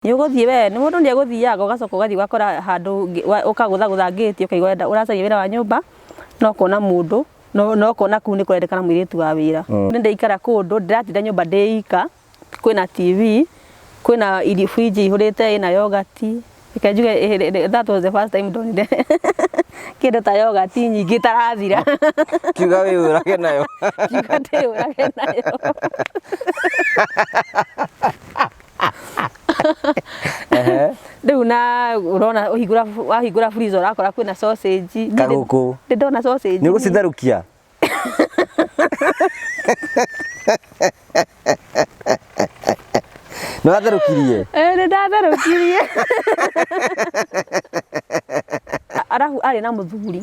Nĩ ũgũthiĩ we nĩ mũndũ nĩ egũthiaga ũgacoka ũgathiĩ ũgakora handũ ũkagũthagũtha ngĩti ũkaigua ũracaria wĩra wa nyũmba no kuona mũndũ no kuona kuu nĩ kũrendekana mũirĩtu wa wĩra. Nĩ ndaikara kũndũ ndĩratinda nyũmba ndĩika, kwĩna TV, kwĩna fridge ihũrĩte ĩna yogurt. Reke njuge that was the first time ndonire kĩndũ ta yogurt nyingĩ itarathira. Kiuga wĩyũrage nayo. Kiuga ndĩyũrage nayo. Rĩu na urona wahingũra freezer urakora kwĩna sausage. Kaguku. Ndona sausage. Nĩ ũgũcitherũkia? Nĩ watherũkirie? Nĩ ndatherũkirie. Arabu arĩ na mũthuri.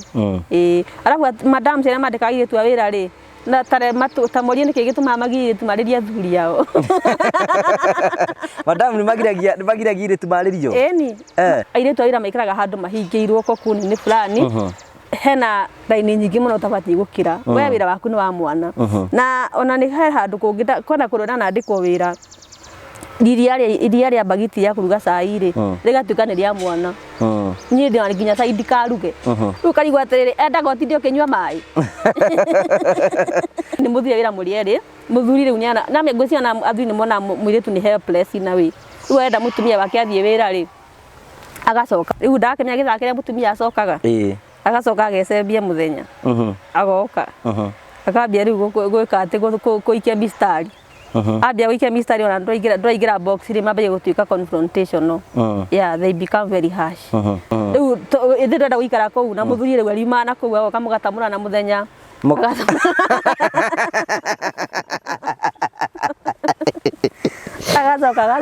Arabu madam ciana mandĩkaga airĩtu a wĩra rĩ na ta morie nĩkĩ gĩtũmaga magirĩtu marĩrie athuri ao. Madam nĩ magiragia airĩtu marĩrio? Ĩni. Airĩtu a wĩra maikaraga handũ mahingĩirwo kokuni-inĩ fulani. Hena raini nyingĩ mũno ũtabatiĩ gũkĩra. We wĩra waku nĩ wa mwana. Na ona nĩ he handũ kũngĩ kona kũrĩa nandĩkwo wĩra iria rĩa bagiti ya kũruga cai rĩ rĩgatuĩka nĩ rĩa mwana. Niĩ ndĩ nginya cai ndikaruge. Rĩu karigwo atĩrĩrĩ endaga ũtinde ũkĩnyua maĩ. Nĩ mũthia wĩra mũrĩ erĩ mũthuri rĩu na ngwĩciria athuri nĩ mona mũirĩtu nĩ helpless na we. Rĩu enda mũtumia wake athiĩ wĩra rĩ agacoka. Rĩu ndakĩmenya gĩthaa kĩrĩa mũtumia acokaga. Agacoka agecembia mũthenya. Agoka. Akambia rĩu gwĩka atĩ gũikia mistari. Ambia gũikia mistari ona ndwaingĩra box rĩ mambia gũtuĩka confrontational. Yeah, they become very harsh. Rĩu ithĩ ndĩrenda gũikara kũu na mũthuri rĩu ariuma na kũu agoka mũgatamũra na mũthenya. Agacoka.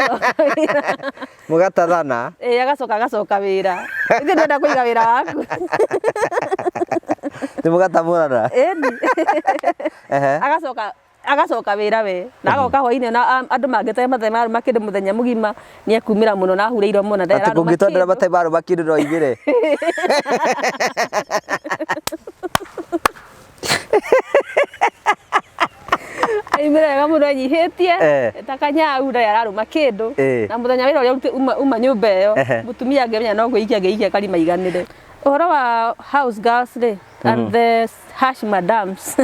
Mũgatathana? Agacoka wĩra. Ithĩ ndĩrenda kũiga wĩra waku. Nĩ mũgatamũrana? Ĩni. Agacoka wĩra we na agoka hwainĩ na andũ mangĩte mathema makĩndĩ mũthenya mũgima nĩ ekumĩra mũno na ahurĩirwo mũno ndararũma kĩndũ. Atĩ kũngĩtondera matema makĩndũ no igĩre. Aimĩra wega mũno enyihĩtie takanyau ndarĩ ararũma kĩndũ na mũthenya wĩra ũrĩa uma nyũmba ĩyo mũtumia angĩmenya no gũikia karima iganĩre. Ũhoro wa house girls rĩ and the harsh madams.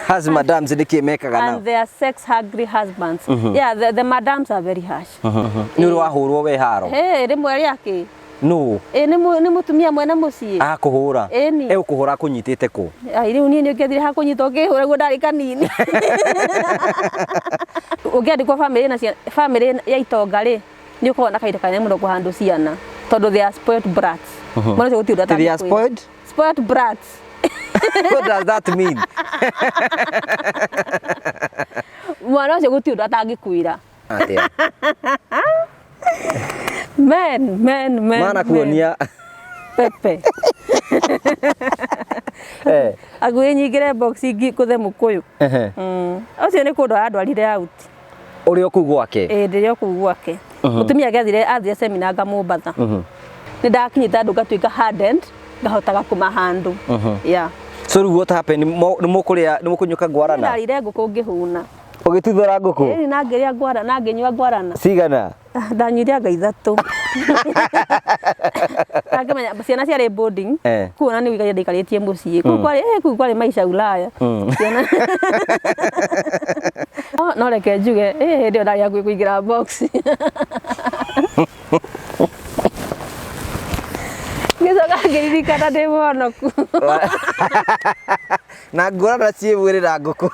Harsh madams nĩkĩ mekaga nao? And their sex hungry husbands. Yeah, the madams are very harsh. Nĩ ũrĩ wahũrwo we haro? Rĩmwe rĩake. No. Nĩ mũtumia mwena mũciĩ. Akũhũra? Egũkũhũra akũnyitĩte kũ? Rĩu niĩ nĩngĩathire hakũnyita ũkĩhũra guo ndarĩ kanini. Ũngĩandĩkwo famĩlĩ ya itonga rĩ nĩ ũkoragwo na kahinda kanene mũno kũhandle ciana tondũ they are spoiled brats. Mwana ũcio gũtirĩ ũndũ They are spoiled? Spoiled brats. What does that mean? Mwana ũcio gũtirĩ ũndũ atangĩkwĩra. Men. Mana kuonia. Pepe. Agũĩ nyingĩre box kũthe mũkũyũ. Ũcio nĩ kũndũ andwarire out. Ũrĩ o kũu gwake? Ndĩrĩ o kũu gwake. Mũtumia athire seminar Mombatha. Nĩ ndakinyĩte andũ ngatuĩka hardened ngahotaga kũmahandle. Yeah. So what happened? Nĩ mũkũnyuka ngwarana? Ndarire ngũkũ ngĩhũna. Ũgĩtuthũra ngũkũ? Na ngĩrĩa ngwarana ngĩnyua ngwarana. Cigana? Ndanyuire anga 3. Akĩmenya ciana ciarĩ boarding. Kuona nĩ wĩigaia ndaikarĩtie mũciĩ. Kũu kwarĩ maisha Ulaya. No reke njuge hĩndĩ ĩyo ndarĩ hakuhĩ kũingĩra box. Ngĩcoka ngĩririkana ndĩ mũhonoku. Na ngũrana ciĩ mwĩrĩ na ngũkũ.